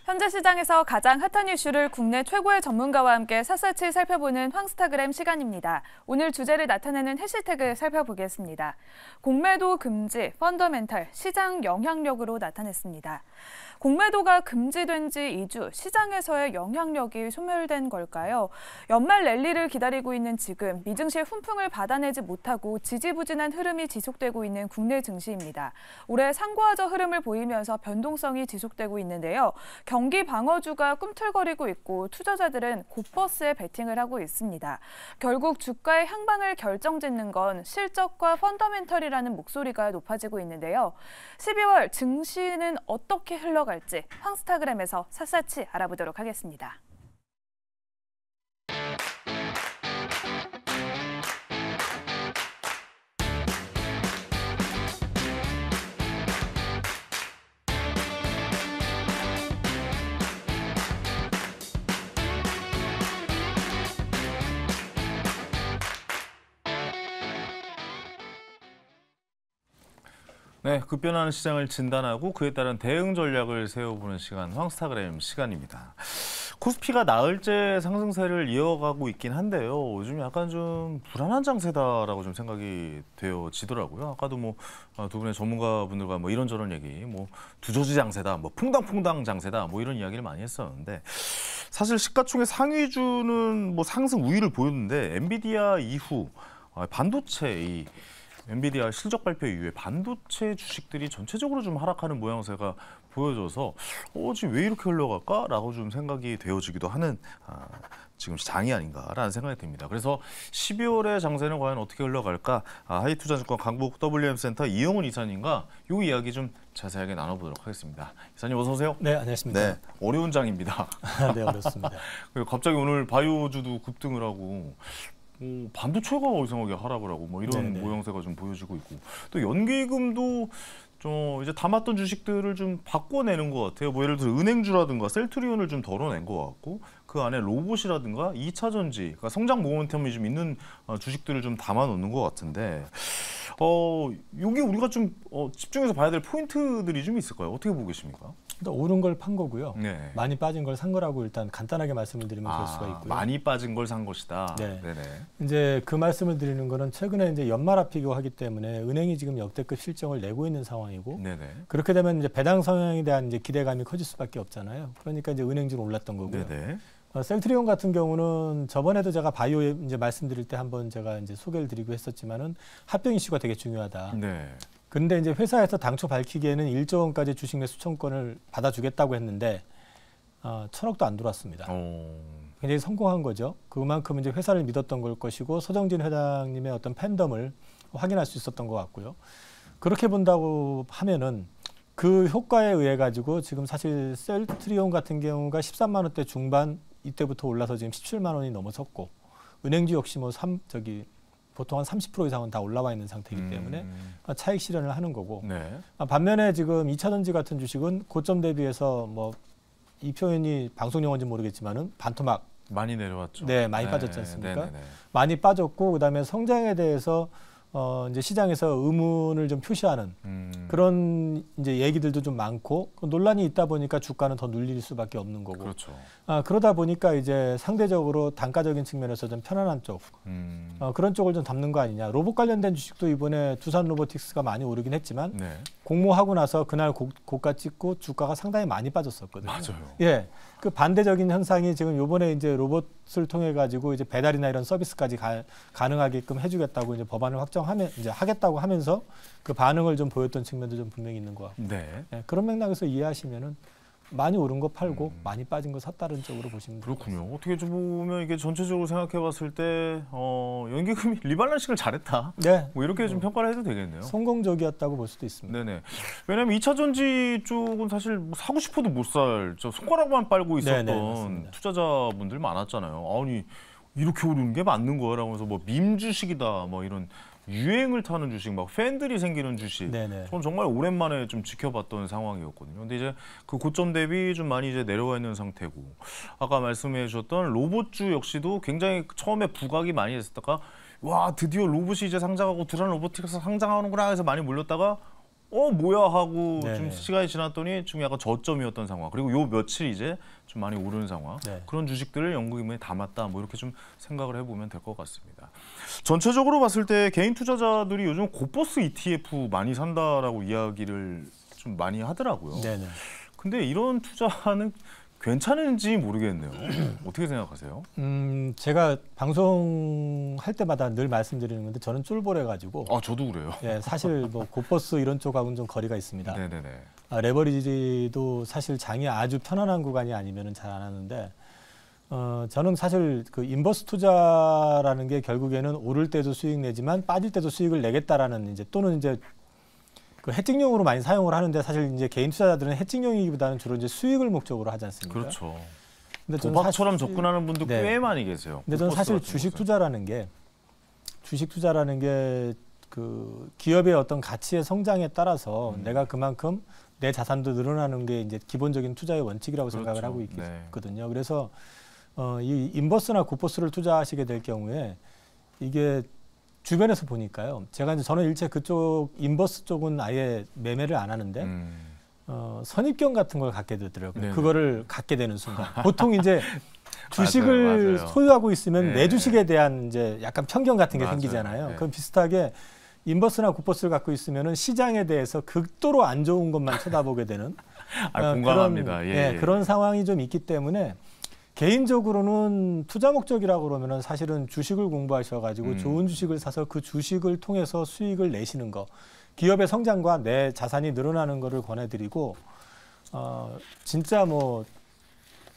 현재 시장에서 가장 핫한 이슈를 국내 최고의 전문가와 함께 샅샅이 살펴보는 황스타그램 시간입니다. 오늘 주제를 나타내는 해시태그 살펴보겠습니다. 공매도 금지, 펀더멘털, 시장 영향력으로 나타냈습니다. 공매도가 금지된 지 2주, 시장에서의 영향력이 소멸된 걸까요? 연말 랠리를 기다리고 있는 지금 미증시의 훈풍을 받아내지 못하고 지지부진한 흐름이 지속되고 있는 국내 증시입니다. 올해 상고하저 흐름을 보이면서 변동성이 지속되고 있는데요. 경기 방어주가 꿈틀거리고 있고 투자자들은 곧버스에 베팅을 하고 있습니다. 결국 주가의 향방을 결정짓는 건 실적과 펀더멘털이라는 목소리가 높아지고 있는데요. 12월 증시는 어떻게 흘러갈지 황스타그램에서 샅샅이 알아보도록 하겠습니다. 네, 급변하는 시장을 진단하고 그에 따른 대응 전략을 세워보는 시간, 황스타그램 시간입니다. 코스피가 나흘째 상승세를 이어가고 있긴 한데요. 요즘 약간 좀 불안한 장세다라고 좀 생각이 되어지더라고요. 아까도 두 분의 전문가분들과 이런저런 얘기, 두저지 장세다, 퐁당퐁당 장세다, 이런 이야기를 많이 했었는데 사실 시가총액 상위주는 상승 우위를 보였는데 엔비디아 이후 반도체 엔비디아 실적 발표 이후에 반도체 주식들이 전체적으로 좀 하락하는 모양새가 보여져서 지금 왜 이렇게 흘러갈까라고 좀 생각이 되어지기도 하는 지금 장이 아닌가라는 생각이 듭니다. 그래서 12월의 장세는 과연 어떻게 흘러갈까? 하이투자증권 강북 WM센터 이영훈 이사님과 이 이야기 좀 자세하게 나눠보도록 하겠습니다. 이사님 어서 오세요. 네, 안녕하십니까. 네, 어려운 장입니다. 네, 어렵습니다. 갑자기 오늘 바이오주도 급등을 하고 반도체가 이상하게 하락을 하고 이런 네네. 모양새가 좀 보여지고 있고 또 연기금도 좀 이제 담았던 주식들을 좀 바꿔내는 것 같아요. 예를 들어 은행주라든가 셀트리온을 좀 덜어낸 것 같고 그 안에 로봇이라든가 2차 전지, 그러니까 성장 모멘텀이 좀 있는 주식들을 좀 담아놓는 것 같은데 여기 우리가 좀 집중해서 봐야 될 포인트들이 좀 있을까요? 어떻게 보고 계십니까? 일단 오른 걸 판 거고요. 네. 많이 빠진 걸 산 거라고 일단 간단하게 말씀을 드리면 될 수가 있고요. 많이 빠진 걸 산 것이다. 네. 네네. 이제 그 말씀을 드리는 거는 최근에 이제 연말 앞이고 하기 때문에 은행이 지금 역대급 실적을 내고 있는 상황이고 네네. 그렇게 되면 이제 배당 성향에 대한 이제 기대감이 커질 수밖에 없잖아요. 그러니까 이제 은행주는 올랐던 거고요. 네네. 셀트리온 같은 경우는 저번에도 제가 바이오에 이제 말씀드릴 때 한번 제가 이제 소개를 드리고 했었지만은 합병 이슈가 되게 중요하다. 네. 근데 이제 회사에서 당초 밝히기에는 1조 원까지 주식 내 수천건을 받아주겠다고 했는데 1,000억도 안 들어왔습니다. 굉장히 성공한 거죠. 그만큼 이제 회사를 믿었던 걸 것이고 서정진 회장님의 어떤 팬덤을 확인할 수 있었던 것 같고요. 그렇게 본다고 하면은 그 효과에 의해 가지고 지금 사실 셀트리온 같은 경우가 13만 원대 중반 이때부터 올라서 지금 17만 원이 넘어섰고 은행주 역시 보통 한 30% 이상은 다 올라와 있는 상태이기 때문에 차익 실현을 하는 거고 네. 반면에 지금 2차 전지 같은 주식은 고점 대비해서 이 표현이 방송 용어인지 모르겠지만은 반토막 많이 내려왔죠. 네, 많이 빠졌지 않습니까? 네네네. 많이 빠졌고 그다음에 성장에 대해서 이제 시장에서 의문을 좀 표시하는 그런 이제 얘기들도 좀 많고 논란이 있다 보니까 주가는 더 눌릴 수밖에 없는 거고. 그렇죠. 그러다 보니까 이제 상대적으로 단가적인 측면에서 좀 편안한 쪽 그런 쪽을 좀 담는 거 아니냐. 로봇 관련된 주식도 이번에 두산 로보틱스가 많이 오르긴 했지만 네. 공모하고 나서 그날 고가 찍고 주가가 상당히 많이 빠졌었거든요. 맞아요. 예, 그 반대적인 현상이 지금 이번에 이제 로봇을 통해 가지고 이제 배달이나 이런 서비스까지 가능하게끔 해주겠다고 이제 법안을 확정하면 이제 하겠다고 하면서 그 반응을 좀 보였던 측면도 좀 분명히 있는 것 같고. 네. 예, 그런 맥락에서 이해하시면은 많이 오른 거 팔고 많이 빠진 거 샀다는 쪽으로 보시면 됩니다. 그렇군요. 어떻게 좀 보면 이게 전체적으로 생각해봤을 때 연기금이 리밸런싱을 잘했다. 네. 이렇게 좀 평가를 해도 되겠네요. 성공적이었다고 볼 수도 있습니다. 네네. 왜냐하면 2차 전지 쪽은 사실 사고 싶어도 못 살, 손가락만 빨고 있었던 네네, 투자자분들 많았잖아요. 아니 이렇게 오르는 게 맞는 거야? 라면서 밈 주식이다, 이런 유행을 타는 주식, 팬들이 생기는 주식. 네네. 저는 정말 오랜만에 좀 지켜봤던 상황이었거든요. 근데 이제 그 고점 대비 좀 많이 이제 내려와 있는 상태고, 아까 말씀해 주셨던 로봇주 역시도 굉장히 처음에 부각이 많이 됐었다가 와 드디어 로봇이 이제 상장하고 두산 로보틱스 상장하는구나 해서 많이 몰렸다가 뭐야 하고 네. 좀 시간이 지났더니 좀 약간 저점이었던 상황. 그리고 요 며칠 이제 좀 많이 오르는 상황. 네. 그런 주식들을 연구기금에 담았다. 뭐 이렇게 좀 생각을 해보면 될 것 같습니다. 전체적으로 봤을 때 개인 투자자들이 요즘 고버스 ETF 많이 산다라고 이야기를 좀 많이 하더라고요. 네네. 근데 이런 투자는 괜찮은지 모르겠네요. 어떻게 생각하세요? 제가 방송할 때마다 늘 말씀드리는 건데 저는 쫄보래가지고 저도 그래요. 예, 사실 뭐 고버스 이런 쪽하고는 좀 거리가 있습니다. 네네네. 레버리지도 사실 장이 아주 편안한 구간이 아니면은 잘 안 하는데 저는 사실 그 인버스 투자라는 게 결국에는 오를 때도 수익 내지만 빠질 때도 수익을 내겠다라는 이제 또는 이제 그 해칭용으로 많이 사용을 하는데 사실 이제 개인 투자자들은 해칭용이기보다는 주로 이제 수익을 목적으로 하지 않습니까? 그렇죠. 근데 저는 도박처럼 사실- 접근하는 분들 네. 꽤 많이 계세요. 근데 저는 고버스 사실 같은 주식 곳은. 투자라는 게 그 기업의 어떤 가치의 성장에 따라서 내가 그만큼 내 자산도 늘어나는 게 이제 기본적인 투자의 원칙이라고 생각을 그렇죠. 하고 네. 있거든요. 그래서 이 인버스나 고버스를 투자하시게 될 경우에 이게 주변에서 보니까요. 제가 이제 저는 일체 그쪽 인버스 쪽은 아예 매매를 안 하는데 선입견 같은 걸 갖게 되더라고요. 네네. 그거를 갖게 되는 순간 보통 이제 주식을 맞아요. 소유하고 있으면 네. 내 주식에 대한 이제 약간 편견 같은 게 맞아요. 생기잖아요. 네. 그럼 비슷하게 인버스나 고버스를 갖고 있으면은 시장에 대해서 극도로 안 좋은 것만 쳐다보게 되는 공감합니다. 그런, 그런 상황이 좀 있기 때문에 개인적으로는 투자 목적이라고 그러면은 사실은 주식을 공부하셔가지고 좋은 주식을 사서 그 주식을 통해서 수익을 내시는 거, 기업의 성장과 내 자산이 늘어나는 거를 권해드리고 진짜 뭐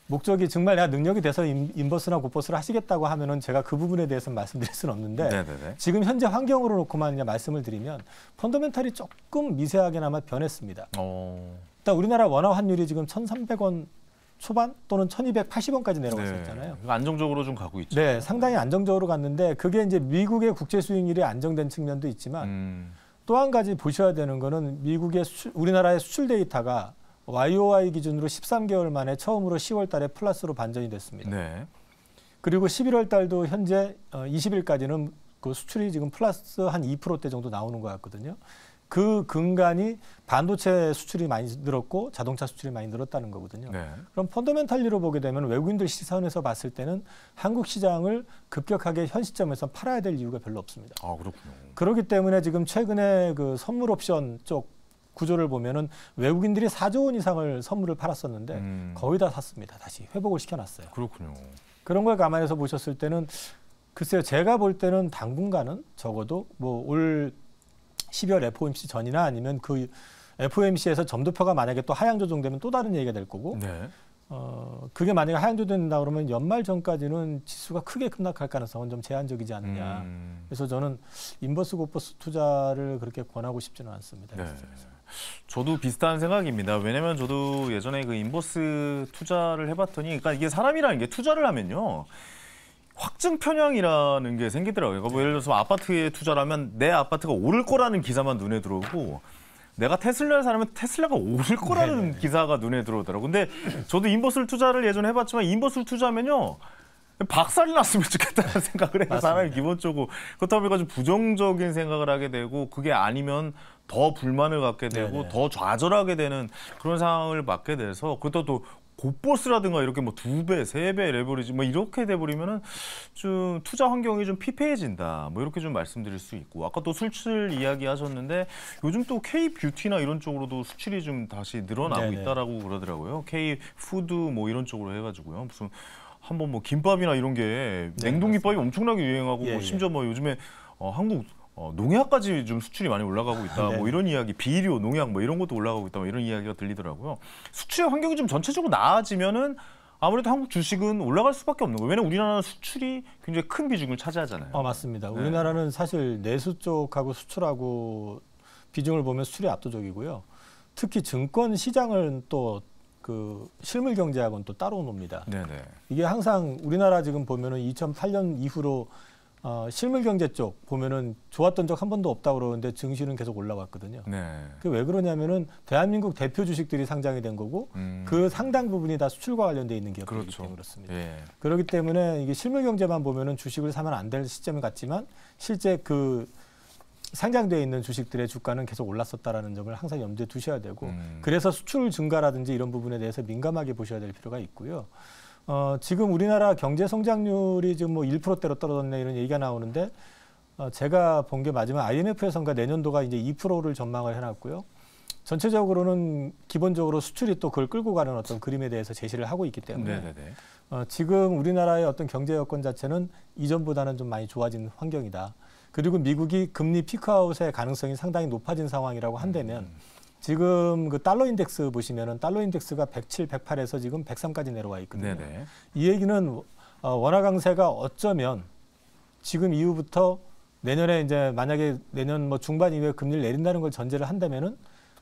목적이 정말 내가 능력이 돼서 인버스나 고버스를 하시겠다고 하면은 제가 그 부분에 대해서 말씀드릴 수는 없는데 네네네. 지금 현재 환경으로 놓고만 그냥 말씀을 드리면 펀더멘탈이 조금 미세하게나마 변했습니다. 일단 우리나라 원화 환율이 지금 1,300원 초반 또는 1,280원까지 내려갔었잖아요. 네. 안정적으로 좀 가고 있죠. 네, 상당히 안정적으로 갔는데 그게 이제 미국의 국제 수익률이 안정된 측면도 있지만 또 한 가지 보셔야 되는 거는 미국의 우리나라의 수출 데이터가 YOY 기준으로 13개월 만에 처음으로 10월 달에 플러스로 반전이 됐습니다. 네. 그리고 11월 달도 현재 20일까지는 그 수출이 지금 플러스 한 2%대 정도 나오는 것 같거든요. 그 근간이 반도체 수출이 많이 늘었고 자동차 수출이 많이 늘었다는 거거든요. 네. 그럼 펀더멘탈리로 보게 되면 외국인들 시선에서 봤을 때는 한국 시장을 급격하게 현 시점에서 팔아야 될 이유가 별로 없습니다. 그렇군요. 그렇기 때문에 지금 최근에 그 선물 옵션 쪽 구조를 보면은 외국인들이 4조 원 이상을 선물을 팔았었는데 거의 다 샀습니다. 다시 회복을 시켜놨어요. 그렇군요. 그런 걸 감안해서 보셨을 때는 글쎄요, 제가 볼 때는 당분간은 적어도 뭐 올 12월 FOMC 전이나 아니면 그 FOMC에서 점도표가 만약에 또 하향 조정되면 또 다른 얘기가 될 거고, 네. 그게 만약에 하향 조정된다 그러면 연말 전까지는 지수가 크게 급락할 가능성은 좀 제한적이지 않느냐. 그래서 저는 인버스 고버스 투자를 그렇게 권하고 싶지는 않습니다. 네. 저도 비슷한 생각입니다. 왜냐면 저도 예전에 그 인버스 투자를 해봤더니, 그러니까 이게 사람이라는 게 투자를 하면요. 확증 편향이라는 게 생기더라고요. 그러니까 뭐 예를 들어서 아파트에 투자를 하면 내 아파트가 오를 거라는 기사만 눈에 들어오고 내가 테슬라를 사려면 테슬라가 오를 거라는 네네. 기사가 눈에 들어오더라고요. 근데 저도 인버스를 투자를 예전에 해봤지만 인버스를 투자하면요. 박살이 났으면 좋겠다는 생각을 해요. 사람이 기본적으로. 그렇다 보니까 좀 부정적인 생각을 하게 되고 그게 아니면 더 불만을 갖게 되고 네네. 더 좌절하게 되는 그런 상황을 맞게 돼서 그것도 또 고버스라든가 이렇게 뭐 2배, 3배 레버리지 뭐 이렇게 돼버리면은 좀 투자 환경이 좀 피폐해진다. 뭐 이렇게 좀 말씀드릴 수 있고 아까 또 수출 이야기 하셨는데 요즘 또 K 뷰티나 이런 쪽으로도 수출이 좀 다시 늘어나고 네네. 있다라고 그러더라고요. K 푸드 뭐 이런 쪽으로 해가지고요. 무슨 한번 뭐 김밥이나 이런 게 네, 냉동 김밥이 엄청나게 유행하고 예, 뭐 예. 심지어 뭐 요즘에 한국 농약까지 좀 수출이 많이 올라가고 있다. 네. 뭐 이런 이야기, 비료, 농약 뭐 이런 것도 올라가고 있다. 뭐 이런 이야기가 들리더라고요. 수출의 환경이 좀 전체적으로 나아지면은 아무래도 한국 주식은 올라갈 수밖에 없는 거예요. 왜냐면 우리나라는 수출이 굉장히 큰 비중을 차지하잖아요. 맞습니다. 네. 우리나라는 사실 내수 쪽하고 수출하고 비중을 보면 수출이 압도적이고요. 특히 증권 시장은 또 그 실물 경제하고는 또 따로 놉니다. 네네. 이게 항상 우리나라 지금 보면은 2008년 이후로 실물 경제 쪽 보면은 좋았던 적 한 번도 없다고 그러는데 증시는 계속 올라왔거든요. 네. 그게 왜 그러냐면은 대한민국 대표 주식들이 상장이 된 거고 그 상당 부분이 다 수출과 관련돼 있는 기업들이기 그렇죠. 때문에 그렇습니다. 예. 그렇기 때문에 이게 실물 경제만 보면은 주식을 사면 안 될 시점이 같지만 실제 그 상장되어 있는 주식들의 주가는 계속 올랐었다라는 점을 항상 염두에 두셔야 되고 그래서 수출 증가라든지 이런 부분에 대해서 민감하게 보셔야 될 필요가 있고요. 지금 우리나라 경제 성장률이 지금 뭐 1%대로 떨어졌네 이런 얘기가 나오는데 제가 본 게 마지막 IMF에서인가 내년도가 이제 2%를 전망을 해놨고요. 전체적으로는 기본적으로 수출이 또 그걸 끌고 가는 어떤 그림에 대해서 제시를 하고 있기 때문에 지금 우리나라의 어떤 경제 여건 자체는 이전보다는 좀 많이 좋아진 환경이다. 그리고 미국이 금리 피크아웃의 가능성이 상당히 높아진 상황이라고 한다면 지금 그 달러 인덱스 보시면은 달러 인덱스가 107, 108에서 지금 103까지 내려와 있거든요. 이 얘기는 원화 강세가 어쩌면 지금 이후부터 내년에 이제 만약에 내년 뭐 중반 이후에 금리를 내린다는 걸 전제를 한다면은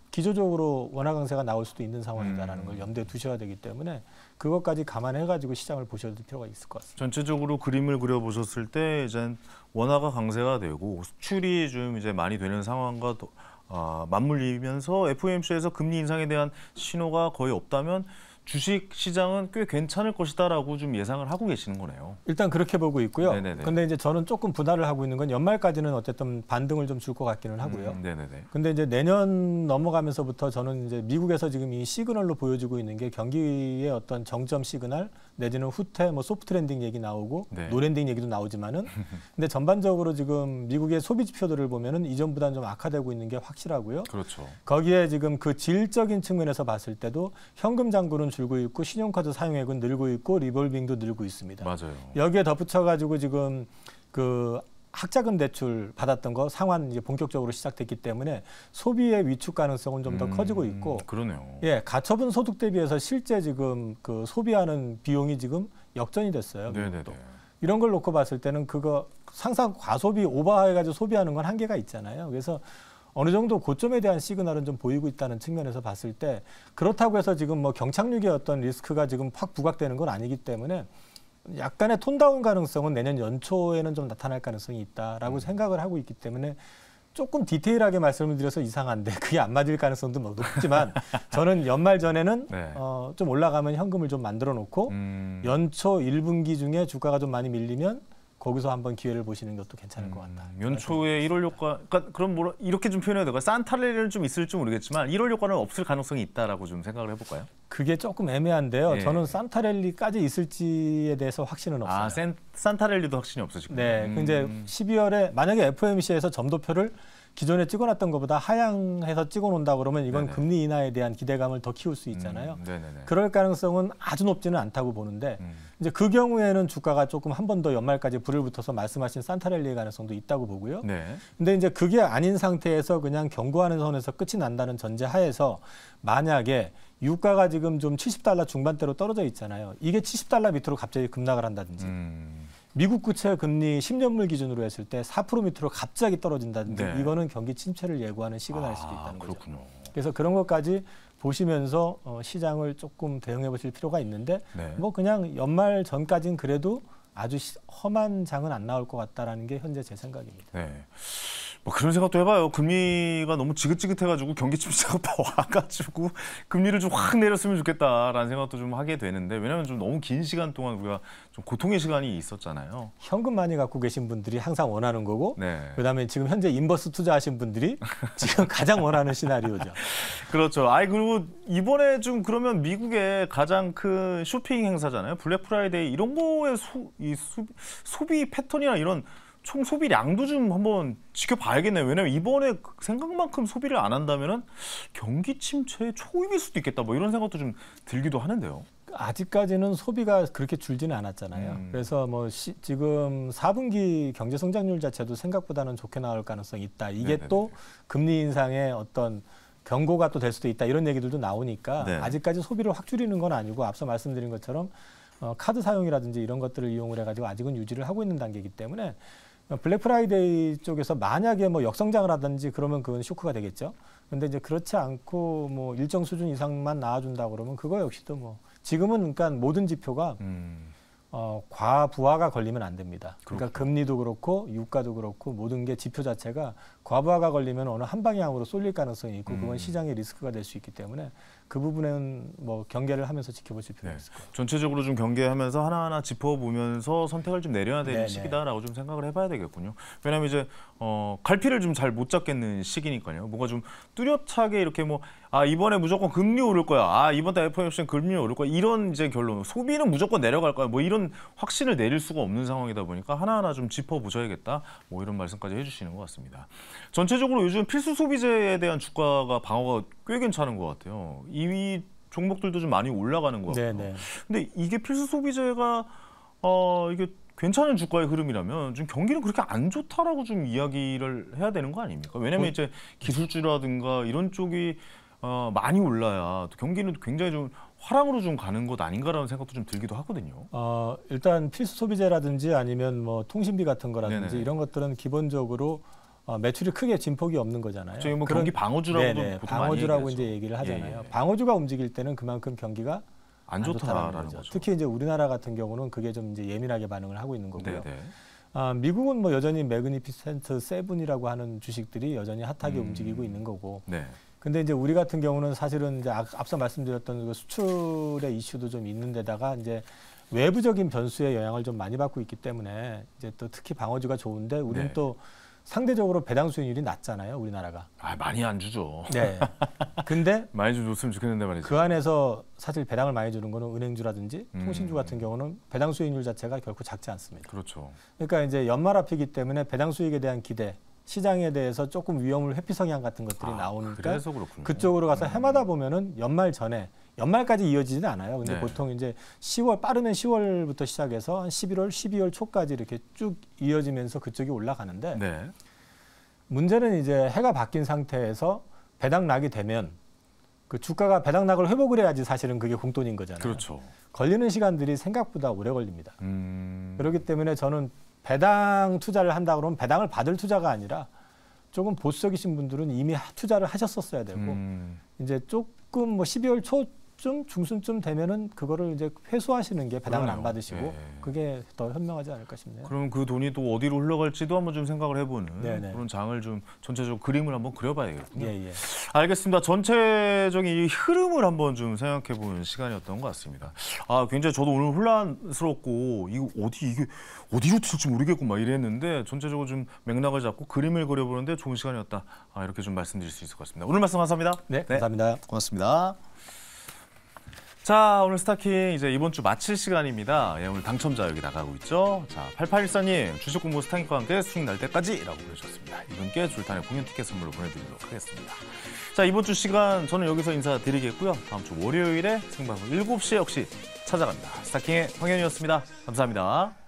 기조적으로 원화 강세가 나올 수도 있는 상황이다라는 걸 염두에 두셔야 되기 때문에 그것까지 감안해가지고 시장을 보셔야 될 필요가 있을 것 같습니다. 전체적으로 그림을 그려보셨을 때 이제 원화가 강세가 되고 수출이 좀 이제 많이 되는 상황과 맞물리면서 FOMC에서 금리 인상에 대한 신호가 거의 없다면 주식 시장은 꽤 괜찮을 것이다라고 좀 예상을 하고 계시는 거네요. 일단 그렇게 보고 있고요. 근데 이제 저는 조금 분할을 하고 있는 건 연말까지는 어쨌든 반등을 좀 줄 것 같기는 하고요. 근데 이제 내년 넘어가면서부터 저는 이제 미국에서 지금 이 시그널로 보여지고 있는 게 경기의 어떤 정점 시그널 내지는 후퇴 뭐 소프트 랜딩 얘기 나오고 노랜딩 얘기도 나오지만은 근데 전반적으로 지금 미국의 소비 지표들을 보면은 이전보다는 좀 악화되고 있는 게 확실하고요. 그렇죠. 거기에 지금 그 질적인 측면에서 봤을 때도 현금 잔고는 줄고 있고 신용카드 사용액은 늘고 있고 리볼빙도 늘고 있습니다. 맞아요. 여기에 덧붙여가지고 지금 그 학자금 대출 받았던 거 상환 이제 본격적으로 시작됐기 때문에 소비의 위축 가능성은 좀 더 커지고 있고, 그러네요. 예, 가처분 소득 대비해서 실제 지금 그 소비하는 비용이 지금 역전이 됐어요. 이런 걸 놓고 봤을 때는 그거 항상 과소비 오버해가지고 소비하는 건 한계가 있잖아요. 그래서 어느 정도 고점에 대한 시그널은 좀 보이고 있다는 측면에서 봤을 때 그렇다고 해서 지금 뭐 경착륙의 어떤 리스크가 지금 확 부각되는 건 아니기 때문에 약간의 톤다운 가능성은 내년 연초에는 좀 나타날 가능성이 있다라고 생각을 하고 있기 때문에 조금 디테일하게 말씀을 드려서 이상한데 그게 안 맞을 가능성도 높지만 저는 연말 전에는 좀 올라가면 현금을 좀 만들어 놓고 연초 1분기 중에 주가가 좀 많이 밀리면 거기서 한번 기회를 보시는 것도 괜찮을 것 같다. 연초에 1월 효과, 그러니까 그럼 뭐 이렇게 좀 표현해야 될까요? 산타랠리는 좀 있을지 모르겠지만 1월 효과는 없을 가능성이 있다라고 좀 생각을 해볼까요? 그게 조금 애매한데요. 저는 산타랠리까지 있을지에 대해서 확신은 없어요. 산타랠리도 확신이 없으시군요. 네, 이제 12월에 만약에 FOMC에서 점도표를 기존에 찍어놨던 것보다 하향해서 찍어놓는다 그러면 이건 금리 인하에 대한 기대감을 더 키울 수 있잖아요. 그럴 가능성은 아주 높지는 않다고 보는데 이제 그 경우에는 주가가 조금 한 번 더 연말까지 불을 붙어서 말씀하신 산타랠리의 가능성도 있다고 보고요. 근데 이제 그게 아닌 상태에서 그냥 경고하는 선에서 끝이 난다는 전제 하에서 만약에 유가가 지금 좀 $70 중반대로 떨어져 있잖아요. 이게 $70 밑으로 갑자기 급락을 한다든지 미국 국채 금리 10년물 기준으로 했을 때 4% 밑으로 갑자기 떨어진다든지 이거는 경기 침체를 예고하는 시그널일 수도 있다는 거죠. 그래서 그런 것까지 보시면서 시장을 조금 대응해 보실 필요가 있는데 뭐 그냥 연말 전까지는 그래도 아주 험한 장은 안 나올 것 같다라는 게 현재 제 생각입니다. 뭐 그런 생각도 해봐요. 금리가 너무 지긋지긋해가지고 경기 침체가 와가지고 금리를 좀 확 내렸으면 좋겠다라는 생각도 좀 하게 되는데 왜냐하면 좀 너무 긴 시간 동안 우리가 좀 고통의 시간이 있었잖아요. 현금 많이 갖고 계신 분들이 항상 원하는 거고 그다음에 지금 현재 인버스 투자하신 분들이 지금 가장 원하는 시나리오죠. 그렇죠. 그리고 이번에 좀 그러면 미국의 가장 큰 쇼핑 행사잖아요. 블랙 프라이데이 이런 거의 소비 패턴이나 이런 총 소비량도 좀 한번 지켜봐야겠네요. 왜냐하면 이번에 생각만큼 소비를 안 한다면은 경기 침체의 초입일 수도 있겠다. 뭐 이런 생각도 좀 들기도 하는데요. 아직까지는 소비가 그렇게 줄지는 않았잖아요. 그래서 뭐 지금 4분기 경제 성장률 자체도 생각보다는 좋게 나올 가능성이 있다. 이게 또 금리 인상의 어떤 경고가 또 될 수도 있다. 이런 얘기들도 나오니까 아직까지 소비를 확 줄이는 건 아니고 앞서 말씀드린 것처럼 카드 사용이라든지 이런 것들을 이용을 해가지고 아직은 유지를 하고 있는 단계이기 때문에 블랙 프라이데이 쪽에서 만약에 뭐 역성장을 하든지 그러면 그건 쇼크가 되겠죠. 근데 이제 그렇지 않고 뭐 일정 수준 이상만 나와준다 그러면 그거 역시도 뭐 지금은 그러니까 모든 지표가 과부하가 걸리면 안 됩니다. 그러니까 금리도 그렇고 유가도 그렇고 모든 게 지표 자체가 과부하가 걸리면 어느 한 방향으로 쏠릴 가능성이 있고 그건 시장의 리스크가 될 수 있기 때문에 그 부분은 뭐 경계를 하면서 지켜보실 필요가 있을 거예요. 전체적으로 좀 경계하면서 하나하나 짚어보면서 선택을 좀 내려야 되는 네네. 시기다라고 좀 생각을 해봐야 되겠군요. 왜냐하면 이제 갈피를 좀 잘 못 잡겠는 시기니까요. 뭔가 좀 뚜렷하게 이렇게 뭐 이번에 무조건 금리 오를 거야. 이번 달 FOMC는 금리 오를 거야. 이런 이제 결론. 소비는 무조건 내려갈 거야. 뭐 이런 확신을 내릴 수가 없는 상황이다 보니까 하나하나 좀 짚어보셔야겠다. 뭐 이런 말씀까지 해주시는 것 같습니다. 전체적으로 요즘 필수 소비재에 대한 주가가 방어가 꽤 괜찮은 것 같아요. 2위 종목들도 좀 많이 올라가는 것 같고요. 네네. 근데 이게 필수 소비재가 이게 괜찮은 주가의 흐름이라면 좀 경기는 그렇게 안 좋다라고 좀 이야기를 해야 되는 거 아닙니까? 왜냐면 이제 기술주라든가 이런 쪽이 많이 올라야 또 경기는 굉장히 좀 화랑으로 좀 가는 것 아닌가라는 생각도 좀 들기도 하거든요. 일단 필수 소비재라든지 아니면 뭐 통신비 같은 거라든지 네네. 이런 것들은 기본적으로 매출이 크게 진폭이 없는 거잖아요. 저희 뭐 경기 방어주라고도 네네, 보통 방어주라고 많이 이제 얘기하죠. 얘기를 하잖아요. 예. 방어주가 움직일 때는 그만큼 경기가 안 좋다라는 거죠. 특히 이제 우리나라 같은 경우는 그게 좀 이제 예민하게 반응을 하고 있는 거고요. 네네. 미국은 뭐 여전히 매그니피센트 세븐이라고 하는 주식들이 여전히 핫하게 움직이고 있는 거고. 네. 근데 이제 우리 같은 경우는 사실은 이제 앞서 말씀드렸던 그 수출의 이슈도 좀 있는 데다가 이제 외부적인 변수의 영향을 좀 많이 받고 있기 때문에 이제 또 특히 방어주가 좋은데 우리는 네. 또 상대적으로 배당 수익률이 낮잖아요, 우리나라가. 많이 안 주죠. 네. 근데 많이 좀 줬으면 좋겠는데 말이죠. 그 안에서 사실 배당을 많이 주는 거는 은행주라든지 통신주 같은 경우는 배당 수익률 자체가 결코 작지 않습니다. 그렇죠. 그러니까 이제 연말 앞이기 때문에 배당 수익에 대한 기대, 시장에 대해서 조금 위험을 회피 성향 같은 것들이 나오니까 그래서 그렇군요. 그쪽으로 가서 해마다 보면은 연말 전에 연말까지 이어지지는 않아요. 근데 네. 보통 이제 10월 빠르면 10월부터 시작해서 한 11월, 12월 초까지 이렇게 쭉 이어지면서 그쪽이 올라가는데 네. 문제는 이제 해가 바뀐 상태에서 배당락이 되면 그 주가가 배당락을 회복을 해야지 사실은 그게 공돈인 거잖아요. 그렇죠. 걸리는 시간들이 생각보다 오래 걸립니다. 그렇기 때문에 저는 배당 투자를 한다 그러면 배당을 받을 투자가 아니라 조금 보수적이신 분들은 이미 투자를 하셨었어야 되고 이제 조금 뭐 12월 초쯤 중순쯤 되면은 그거를 이제 회수하시는 게 배당을 안 그러네요. 받으시고 예. 그게 더 현명하지 않을까 싶네요. 그럼 그 돈이 또 어디로 흘러갈지도 한번 좀 생각을 해보는 네네. 그런 장을 좀 전체적으로 그림을 한번 그려봐야겠군요. 예. 알겠습니다. 전체적인 이 흐름을 한번 좀 생각해보는 시간이었던 것 같습니다. 굉장히 저도 오늘 혼란스럽고 이게 어디로 튈지 모르겠고 막 이랬는데 전체적으로 좀 맥락을 잡고 그림을 그려보는데 좋은 시간이었다. 이렇게 좀 말씀드릴 수 있을 것 같습니다. 오늘 말씀 감사합니다. 네, 감사합니다. 고맙습니다. 자, 오늘 스타킹 이제 이번 주 마칠 시간입니다. 오늘 당첨자 여기 나가고 있죠. 자, 8814님 주식 공부 스타킹과 함께 수익 날 때까지라고 보내주셨습니다. 이분께 줄탄의 공연 티켓 선물로 보내드리도록 하겠습니다. 자, 이번 주 시간 저는 여기서 인사드리겠고요. 다음 주 월요일에 생방송 7시에 역시 찾아갑니다. 스타킹의 황현이었습니다. 감사합니다.